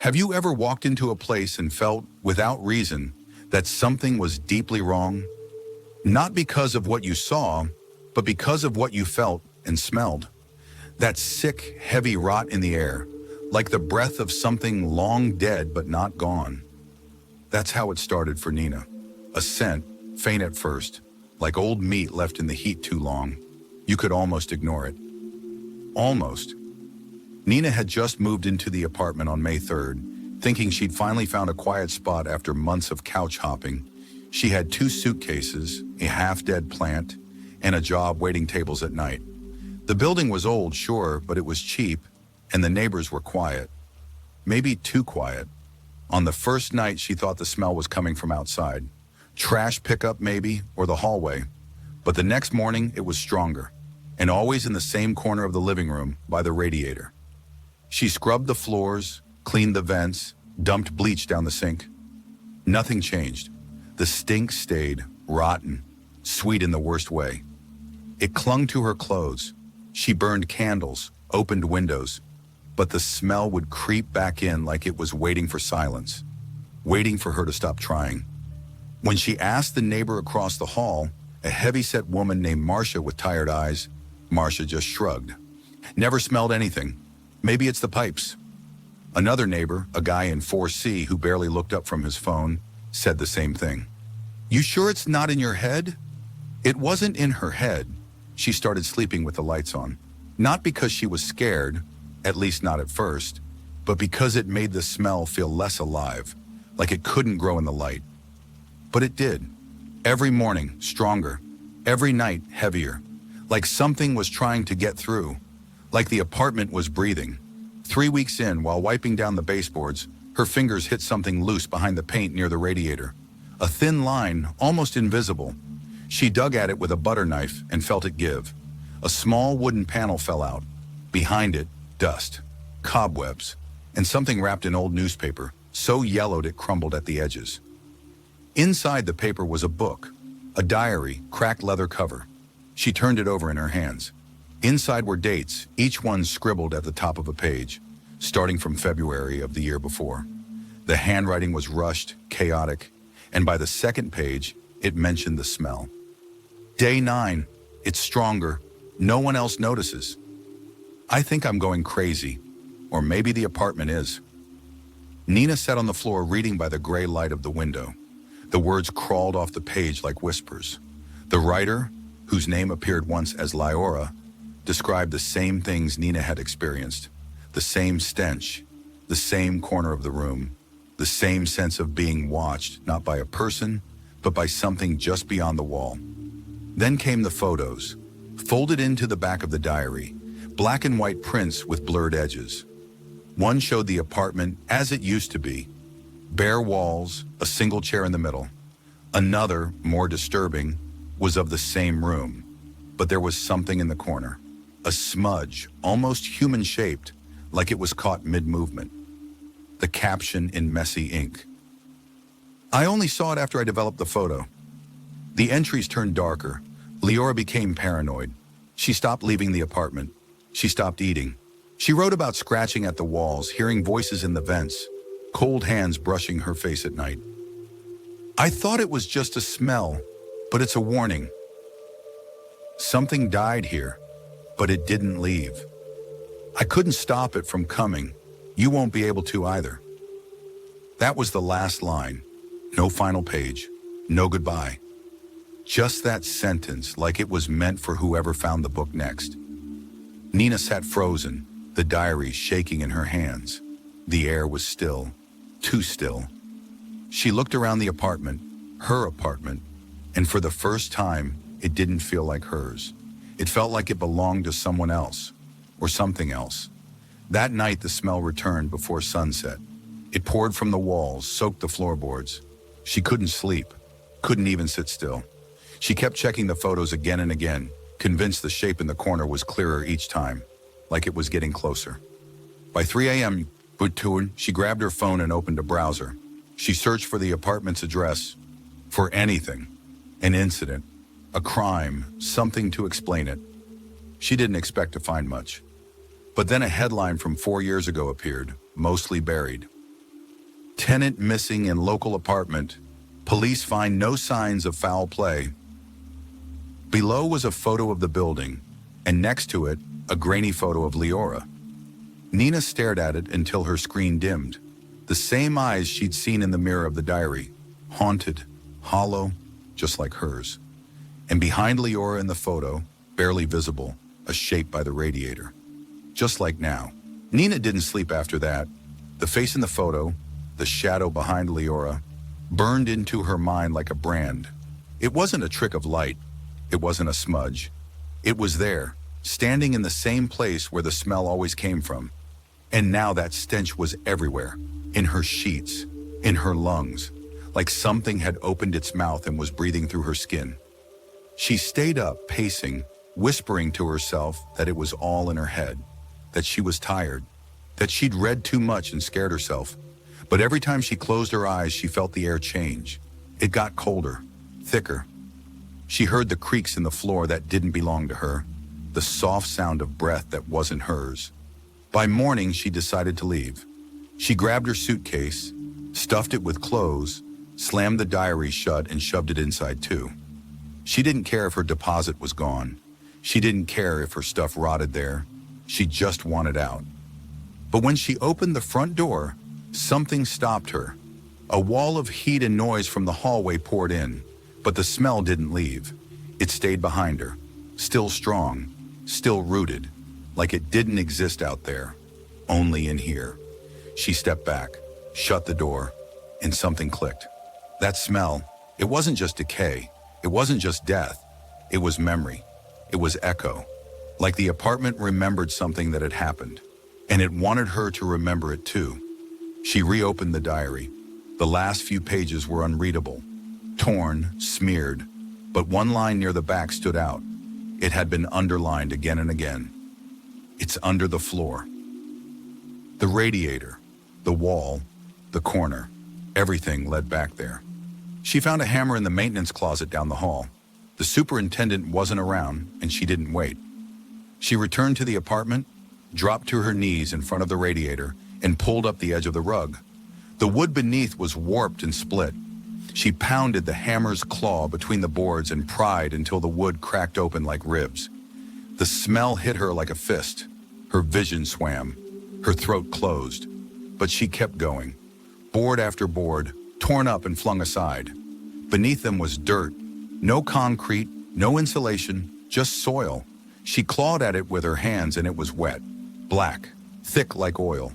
Have you ever walked into a place and felt, without reason, that something was deeply wrong? Not because of what you saw, but because of what you felt and smelled. That sick, heavy rot in the air, like the breath of something long dead but not gone. That's how it started for Nina. A scent, faint at first, like old meat left in the heat too long. You could almost ignore it. Almost. Nina had just moved into the apartment on May 3rd, thinking she'd finally found a quiet spot after months of couch hopping. She had 2 suitcases, a half-dead plant, and a job waiting tables at night. The building was old, sure, but it was cheap, and the neighbors were quiet. Maybe too quiet. On the first night, she thought the smell was coming from outside. Trash pickup, maybe, or the hallway. But the next morning, it was stronger, and always in the same corner of the living room, by the radiator. She scrubbed the floors, cleaned the vents, dumped bleach down the sink. Nothing changed. The stink stayed, rotten, sweet in the worst way. It clung to her clothes. She burned candles, opened windows, but the smell would creep back in like it was waiting for silence, waiting for her to stop trying. When she asked the neighbor across the hall, a heavy-set woman named Marcia with tired eyes, Marcia just shrugged. Never smelled anything. Maybe it's the pipes. Another neighbor, a guy in 4C who barely looked up from his phone, said the same thing. You sure it's not in your head? It wasn't in her head. She started sleeping with the lights on. Not because she was scared, at least not at first, but because it made the smell feel less alive, like it couldn't grow in the light. But it did. Every morning, stronger. Every night, heavier. Like something was trying to get through. Like the apartment was breathing. 3 weeks in, while wiping down the baseboards, her fingers hit something loose behind the paint near the radiator. A thin line, almost invisible. She dug at it with a butter knife and felt it give. A small wooden panel fell out. Behind it, dust, cobwebs, and something wrapped in old newspaper, so yellowed it crumbled at the edges. Inside the paper was a book, a diary, cracked leather cover. She turned it over in her hands. Inside were dates, each one scribbled at the top of a page, starting from February of the year before. The handwriting was rushed, chaotic, and by the second page, it mentioned the smell. Day 9, it's stronger, no one else notices. I think I'm going crazy, or maybe the apartment is. Nina sat on the floor reading by the gray light of the window. The words crawled off the page like whispers. The writer, whose name appeared once as Lyora, described the same things Nina had experienced. The same stench, the same corner of the room, the same sense of being watched, not by a person, but by something just beyond the wall. Then came the photos, folded into the back of the diary, black and white prints with blurred edges. One showed the apartment as it used to be, bare walls, a single chair in the middle. Another, more disturbing, was of the same room, but there was something in the corner. A smudge, almost human-shaped, like it was caught mid-movement. The caption in messy ink. I only saw it after I developed the photo. The entries turned darker. Leora became paranoid. She stopped leaving the apartment. She stopped eating. She wrote about scratching at the walls, hearing voices in the vents, cold hands brushing her face at night. I thought it was just a smell, but it's a warning. Something died here, but it didn't leave. I couldn't stop it from coming. You won't be able to either. That was the last line. No final page. No goodbye. Just that sentence, like it was meant for whoever found the book next. Nina sat frozen, the diary shaking in her hands. The air was still, too still. She looked around the apartment, her apartment, and for the first time, it didn't feel like hers. It felt like it belonged to someone else, or something else. That night, the smell returned before sunset. It poured from the walls, soaked the floorboards. She couldn't sleep, couldn't even sit still. She kept checking the photos again and again, convinced the shape in the corner was clearer each time, like it was getting closer. By 3 a.m., she grabbed her phone and opened a browser. She searched for the apartment's address, for anything, an incident, a crime, something to explain it. She didn't expect to find much. But then a headline from 4 years ago appeared, mostly buried. Tenant missing in local apartment. Police find no signs of foul play. Below was a photo of the building, and next to it, a grainy photo of Leora. Nina stared at it until her screen dimmed. The same eyes she'd seen in the mirror of the diary, haunted, hollow, just like hers. And behind Leora in the photo, barely visible, a shape by the radiator. Just like now. Nina didn't sleep after that. The face in the photo, the shadow behind Leora, burned into her mind like a brand. It wasn't a trick of light. It wasn't a smudge. It was there, standing in the same place where the smell always came from. And now that stench was everywhere, in her sheets, in her lungs, like something had opened its mouth and was breathing through her skin. She stayed up, pacing, whispering to herself that it was all in her head, that she was tired, that she'd read too much and scared herself. But every time she closed her eyes, she felt the air change. It got colder, thicker. She heard the creaks in the floor that didn't belong to her, the soft sound of breath that wasn't hers. By morning, she decided to leave. She grabbed her suitcase, stuffed it with clothes, slammed the diary shut and shoved it inside too. She didn't care if her deposit was gone. She didn't care if her stuff rotted there. She just wanted out. But when she opened the front door, something stopped her. A wall of heat and noise from the hallway poured in, but the smell didn't leave. It stayed behind her, still strong, still rooted, like it didn't exist out there, only in here. She stepped back, shut the door, and something clicked. That smell, it wasn't just decay, it wasn't just death, it was memory, it was echo. Like the apartment remembered something that had happened, and it wanted her to remember it too. She reopened the diary. The last few pages were unreadable, torn, smeared, but one line near the back stood out. It had been underlined again and again. It's under the floor. The radiator, the wall, the corner, everything led back there. She found a hammer in the maintenance closet down the hall. The superintendent wasn't around, and she didn't wait. She returned to the apartment, dropped to her knees in front of the radiator, and pulled up the edge of the rug. The wood beneath was warped and split. She pounded the hammer's claw between the boards and pried until the wood cracked open like ribs. The smell hit her like a fist. Her vision swam. Her throat closed. But she kept going. Board after board, torn up and flung aside. Beneath them was dirt. No concrete, no insulation, just soil. She clawed at it with her hands and it was wet, black, thick like oil.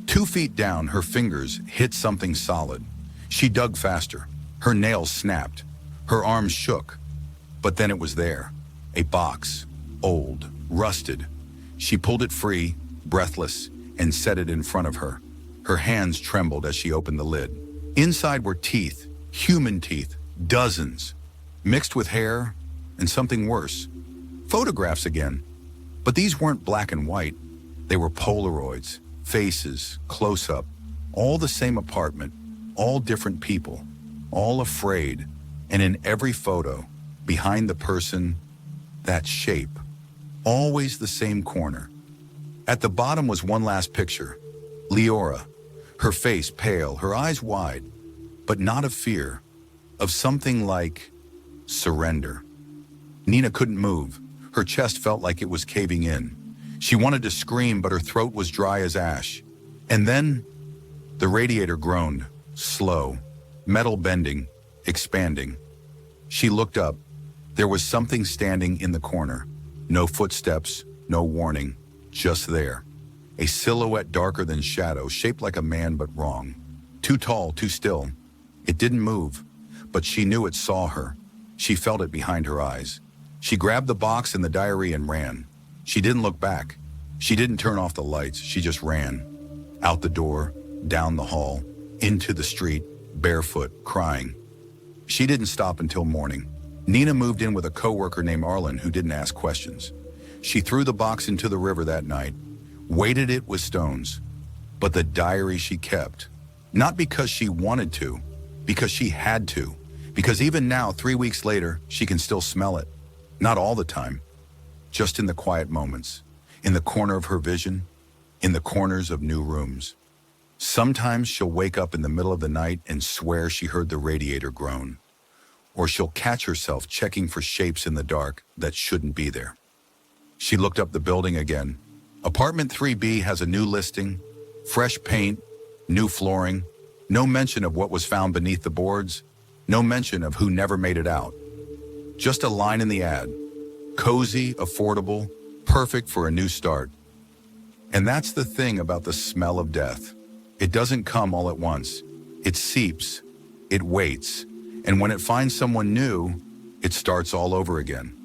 2 feet down, her fingers hit something solid. She dug faster. Her nails snapped. Her arms shook. But then it was there. A box. Old. Rusted. She pulled it free, breathless, and set it in front of her. Her hands trembled as she opened the lid. Inside were teeth. Human teeth. Dozens. Mixed with hair and something worse. Photographs again. But these weren't black and white. They were Polaroids. Faces, close-up, all the same apartment, all different people, all afraid, and in every photo, behind the person, that shape, always the same corner. At the bottom was one last picture, Leora, her face pale, her eyes wide, but not of fear, of something like surrender. Nina couldn't move. Her chest felt like it was caving in. She wanted to scream, but her throat was dry as ash. And then, the radiator groaned, slow, metal bending, expanding. She looked up. There was something standing in the corner. No footsteps, no warning, just there. A silhouette darker than shadow, shaped like a man but wrong. Too tall, too still. It didn't move, but she knew it saw her. She felt it behind her eyes. She grabbed the box and the diary and ran. She didn't look back. She didn't turn off the lights. She just ran. Out the door, down the hall, into the street, barefoot, crying. She didn't stop until morning. Nina moved in with a coworker named Arlen who didn't ask questions. She threw the box into the river that night, weighted it with stones. But the diary she kept, not because she wanted to, because she had to, because even now, 3 weeks later, she can still smell it. Not all the time. Just in the quiet moments, in the corner of her vision, in the corners of new rooms. Sometimes she'll wake up in the middle of the night and swear she heard the radiator groan. Or she'll catch herself checking for shapes in the dark that shouldn't be there. She looked up the building again. Apartment 3B has a new listing, fresh paint, new flooring, no mention of what was found beneath the boards, no mention of who never made it out. Just a line in the ad. Cozy, affordable, perfect for a new start. And that's the thing about the smell of death. It doesn't come all at once. It seeps, it waits, and when it finds someone new, it starts all over again.